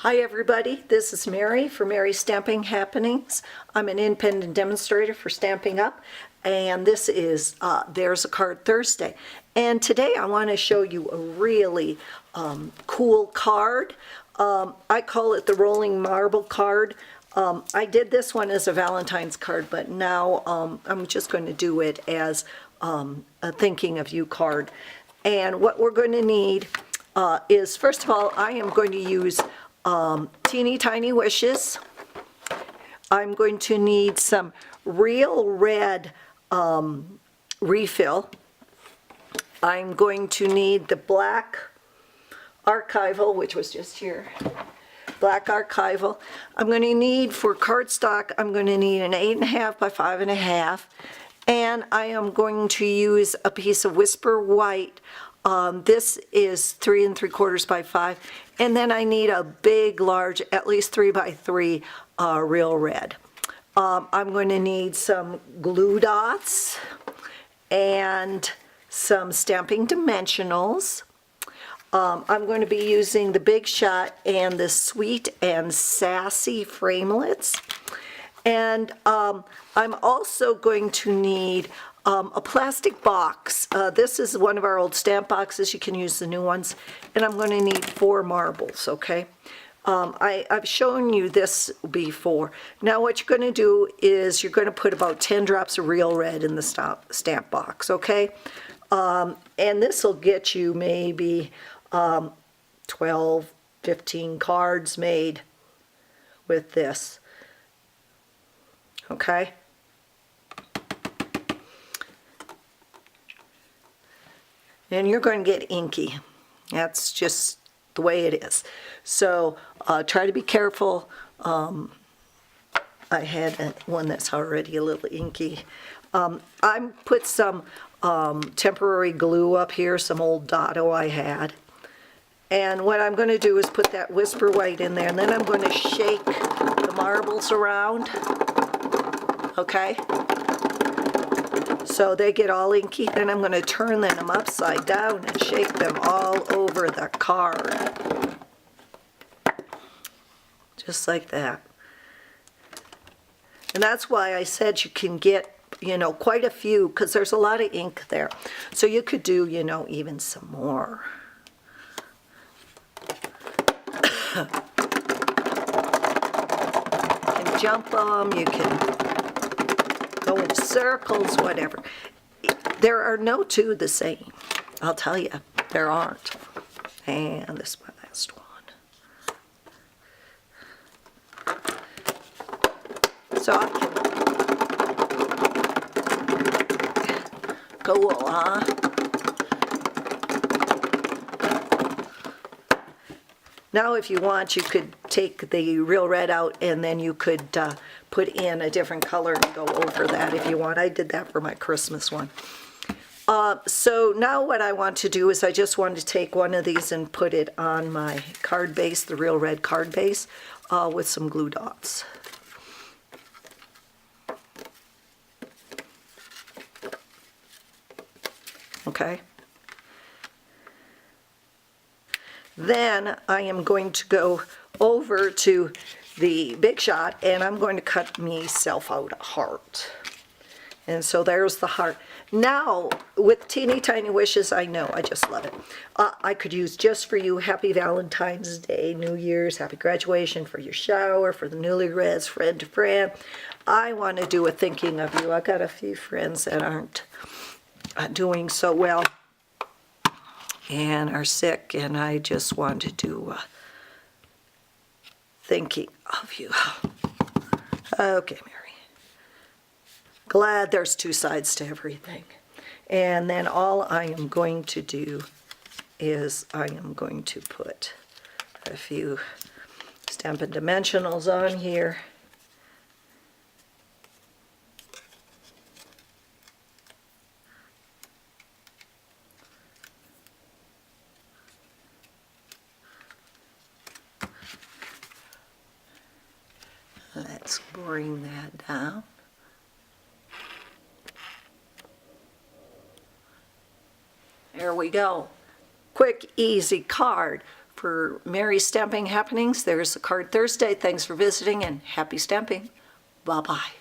Hi everybody, this is Mary for Mary's Stamping Happenings. I'm an independent demonstrator for Stampin' Up! And this is There's a Card Thursday. And today I want to show you a really cool card. I call it the Rolling Marble card. I did this one as a Valentine's card, but now I'm just going to do it as a Thinking of You card. And what we're going to need is, first of all, I am going to use teeny tiny wishes. I'm going to need some real red refill. I'm going to need the black archival, which was just here. Black archival. I'm going to need, for cardstock, I'm going to need an 8.5 by 5.5, and I am going to use a piece of Whisper White. This is 3 3/4 by 5, and then I need a big, large, at least 3 by 3 real red. I'm going to need some glue dots and some stamping dimensionals. I'm going to be using the Big Shot and the Sweet and Sassy framelits. And I'm also going to need a plastic box. This is one of our old stamp boxes. You can use the new ones. And I'm going to need 4 marbles, okay? I've shown you this before. Now what you're going to do is you're going to put about 10 drops of real red in the stamp box, okay? And this will get you maybe 12, 15 cards made with this, okay? And you're going to get inky. That's just the way it is. So try to be careful. I had one that's already a little inky. I put some temporary glue up here, some old Dotto I had. And what I'm going to do is put that Whisper White in there, and then I'm going to shake the marbles around, okay? So they get all inky. Then I'm going to turn them upside down and shake them all over the card. Just like that. And that's why I said you can get, you know, quite a few, because there's a lot of ink there. So you could do, you know, even some more. You can jump them, you can go in circles, whatever. There are no two the same. I'll tell you, there aren't. And this is my last one. So I can cool, huh? Now if you want, you could take the real red out and then you could put in a different color and go over that if you want. I did that for my Christmas one. So now what I want to do is I just want to take one of these and put it on my card base, the real red card base, with some glue dots. Okay. Then I am going to go over to the Big Shot and I'm going to cut myself out a heart. And so there's the heart. Now, with teeny tiny wishes, I know, I just love it. I could use just for you, Happy Valentine's Day, New Year's, Happy Graduation, for your shower, for the newlyweds, friend to friend. I want to do a Thinking of You. I got a few friends that aren't doing so well and are sick, and I just want to do Thinking of You. Okay, Mary. Glad there's two sides to everything. And then all I am going to do is I am going to put a few Stampin' Dimensionals on here. Let's bring that down. There we go. Quick, easy card for merry stamping happenings. There's the card Thursday. Thanks for visiting and happy stamping. Bye-bye.